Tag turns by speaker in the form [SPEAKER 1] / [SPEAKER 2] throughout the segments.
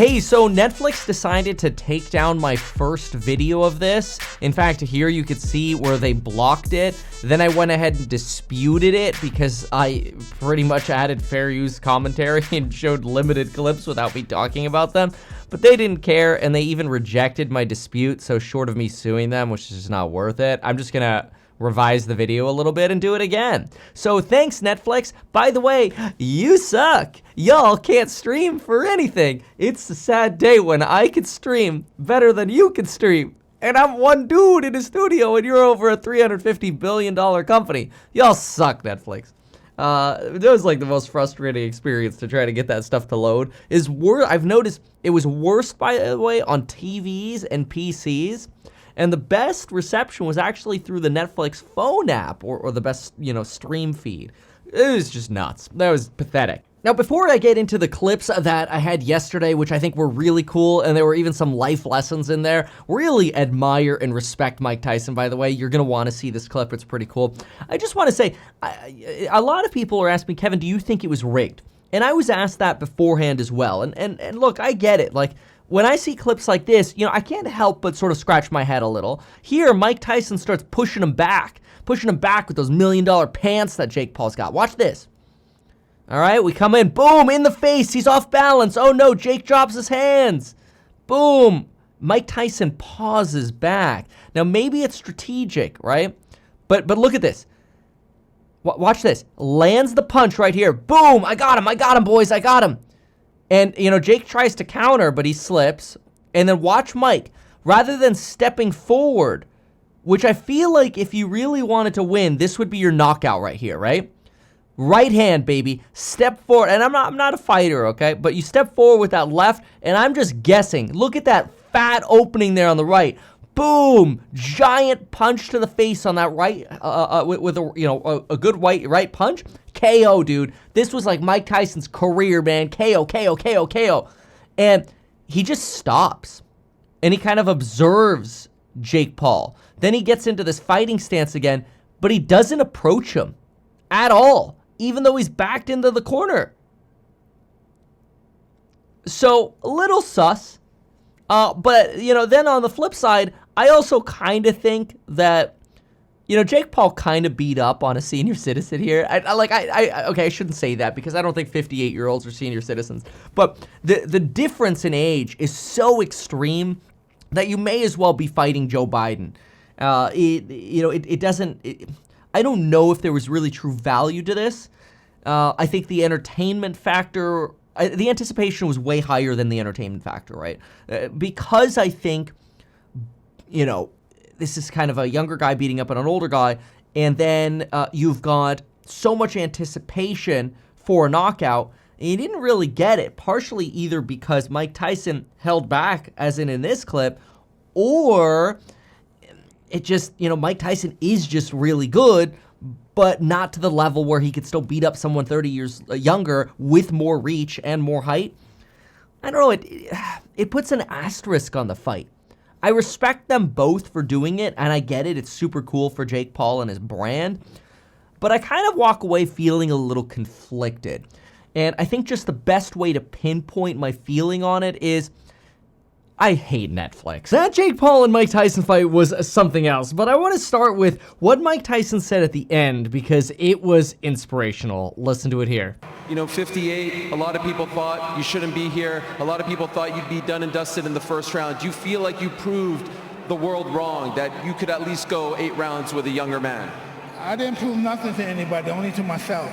[SPEAKER 1] Hey, so Netflix decided to take down my first video of this. In fact, here you could see where they blocked it. Then I went ahead and disputed it because I pretty much added fair use commentary and showed limited clips without me talking about them. But they didn't care, and they even rejected my dispute, so short of me suing them, which is just not worth it, I'm just gonna revise the video a little bit and do it again. So thanks, Netflix. By the way, you suck. Y'all can't stream for anything. It's a sad day when I can stream better than you can stream. And I'm one dude in a studio and you're over a $350 billion company. Y'all suck, Netflix. That was like the most frustrating experience to try to get that stuff to load. I've noticed it was worse, by the way, on TVs and PCs. And the best reception was actually through the Netflix phone app or the best, stream feed. It was just nuts. That was pathetic. Now, before I get into the clips that I had yesterday, which I think were really cool, and there were even some life lessons in there, really admire and respect Mike Tyson, by the way. You're going to want to see this clip. It's pretty cool. I just want to say, a lot of people are asking me, Kevin, do you think it was rigged? And I was asked that beforehand as well. And look, I get it. Like, when I see clips like this, I can't help but sort of scratch my head a little. Here, Mike Tyson starts pushing him back with those $1 million pants that Jake Paul's got. Watch this. All right, we come in, boom, in the face. He's off balance. Oh no, Jake drops his hands. Boom. Mike Tyson pauses back. Now, maybe it's strategic, right? But look at this. Watch this. Lands the punch right here. Boom, I got him, boys, I got him. And, Jake tries to counter, but he slips. And then watch Mike. Rather than stepping forward, which I feel like if you really wanted to win, this would be your knockout right here, right? Right hand, baby. Step forward. And I'm not a fighter, okay? But you step forward with that left, and I'm just guessing. Look at that fat opening there on the right. Boom! Giant punch to the face on that right, with a good right punch. KO, dude. This was like Mike Tyson's career, man. KO. And he just stops. And he kind of observes Jake Paul. Then he gets into this fighting stance again, but he doesn't approach him at all, even though he's backed into the corner. So, a little sus. But, then on the flip side, I also kind of think that, Jake Paul kind of beat up on a senior citizen here. I shouldn't say that because I don't think 58-year-olds are senior citizens. But the difference in age is so extreme that you may as well be fighting Joe Biden. I don't know if there was really true value to this. I think the entertainment factor, the anticipation was way higher than the entertainment factor, right? Because I think, this is kind of a younger guy beating up on an older guy, and then you've got so much anticipation for a knockout, and you didn't really get it, partially either because Mike Tyson held back, as in this clip, or it just, Mike Tyson is just really good, but not to the level where he could still beat up someone 30 years younger with more reach and more height. I don't know, it puts an asterisk on the fight. I respect them both for doing it, and I get it. It's super cool for Jake Paul and his brand. But I kind of walk away feeling a little conflicted. And I think just the best way to pinpoint my feeling on it is I hate Netflix. That Jake Paul and Mike Tyson fight was something else, but I want to start with what Mike Tyson said at the end because it was inspirational. Listen to it here.
[SPEAKER 2] 58, a lot of people thought you shouldn't be here. A lot of people thought you'd be done and dusted in the first round. Do you feel like you proved the world wrong, that you could at least go 8 rounds with a younger man?
[SPEAKER 3] I didn't prove nothing to anybody, only to myself.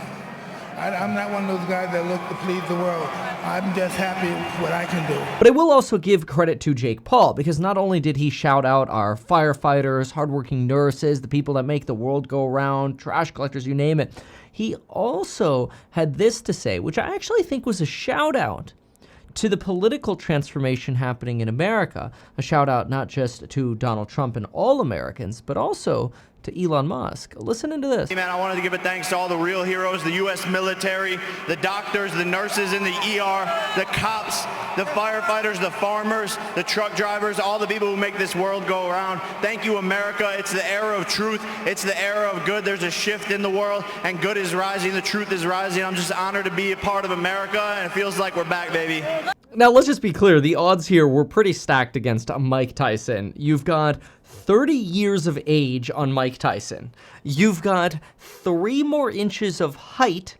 [SPEAKER 3] I'm not one of those guys that look to please the world. I'm just happy with what I can do.
[SPEAKER 1] But I will also give credit to Jake Paul, because not only did he shout out our firefighters, hardworking nurses, the people that make the world go round, trash collectors, you name it, he also had this to say, which I actually think was a shout out to the political transformation happening in America. A shout out not just to Donald Trump and all Americans, but also to Elon Musk. Listen into this.
[SPEAKER 4] Hey man, I wanted to give a thanks to all the real heroes, the U.S. military, the doctors, the nurses in the ER, the cops, the firefighters, the farmers, the truck drivers, all the people who make this world go around. Thank you, America. It's the era of truth. It's the era of good. There's a shift in the world, and good is rising. The truth is rising. I'm just honored to be a part of America, and it feels like we're back, baby.
[SPEAKER 1] Now, let's just be clear. The odds here were pretty stacked against Mike Tyson. You've got 30 years of age on Mike Tyson. You've got 3 more inches of height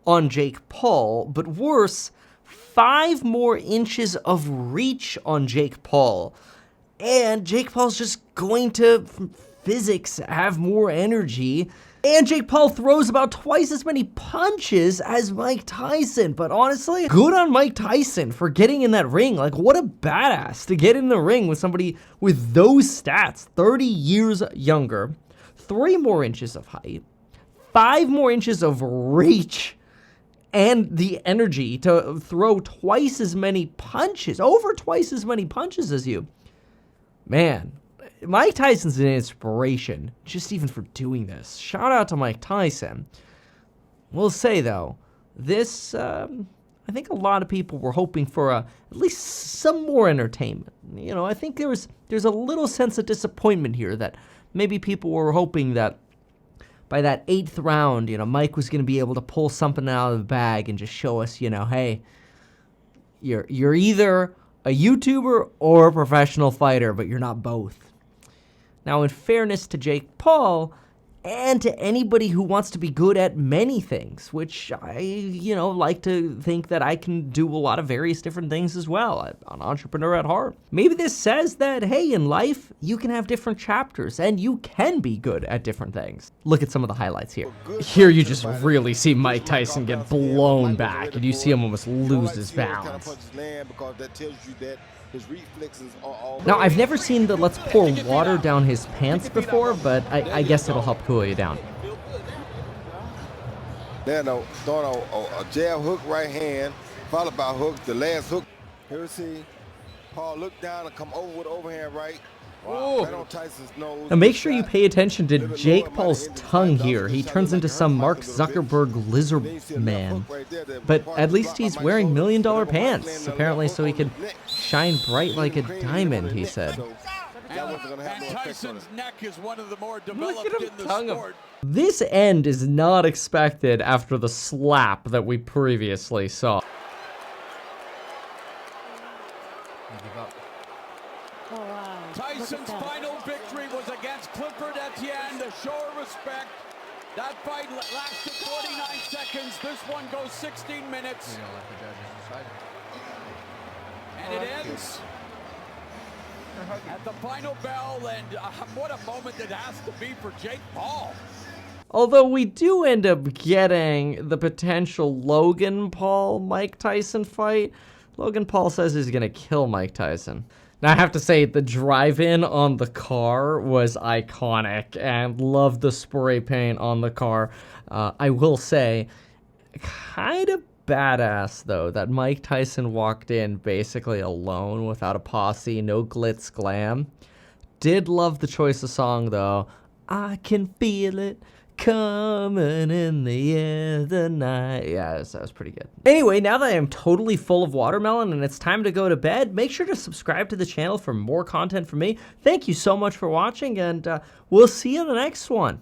[SPEAKER 1] on Jake Paul, but worse, 5 more inches of reach on Jake Paul. And Jake Paul's just going to, from physics, have more energy. And Jake Paul throws about twice as many punches as Mike Tyson. But honestly, good on Mike Tyson for getting in that ring. Like, what a badass to get in the ring with somebody with those stats. 30 years younger, 3 more inches of height, 5 more inches of reach, and the energy to throw twice as many punches, over twice as many punches as you. Man, Mike Tyson's an inspiration, just even for doing this. Shout out to Mike Tyson. We'll say, though, this, I think a lot of people were hoping for at least some more entertainment. You know, I think there's a little sense of disappointment here that maybe people were hoping that by that 8th round, you know, Mike was going to be able to pull something out of the bag and just show us, you know, hey, you're either a YouTuber or a professional fighter, but you're not both. Now, in fairness to Jake Paul, and to anybody who wants to be good at many things, which I, you know, like to think that I can do a lot of various different things as well. I'm an entrepreneur at heart. Maybe this says that, hey, in life, you can have different chapters, and you can be good at different things. Look at some of the highlights here. Here you just really see Mike Tyson get blown back, and you see him almost lose his balance. Now, I've never seen the let's pour water down his pants before, but I guess it'll help cool you down.
[SPEAKER 5] Then throwing a jab hook right hand, followed by hook, the last hook. Here we see Paul look down and come over with overhand right. Right on Tyson's nose.
[SPEAKER 1] Now make sure you pay attention to Jake Paul's tongue here. He turns into some Mark Zuckerberg lizard man. But at least he's wearing $1 million pants, apparently, so he can shine bright like a diamond, he said.
[SPEAKER 6] And Tyson's neck is one of the more developed in the sport.
[SPEAKER 1] This end is not expected after the slap that we previously saw.
[SPEAKER 6] Tyson's final victory was against Clifford Etienne, the show of respect. That fight lasted 49 seconds. This one goes 16 minutes. And it ends at the final bell, and what a moment it has to be for Jake Paul.
[SPEAKER 1] Although we do end up getting the potential Logan Paul-Mike Tyson fight. Logan Paul says he's going to kill Mike Tyson. Now, I have to say, the drive-in on the car was iconic, and loved the spray paint on the car. I will say, kind of badass, though, that Mike Tyson walked in basically alone, without a posse, no glitz glam. Did love the choice of song, though. I can feel it coming in the air the night. Yeah, that was pretty good. Anyway, now that I am totally full of watermelon and it's time to go to bed, make sure to subscribe to the channel for more content from me. Thank you so much for watching, and we'll see you in the next one.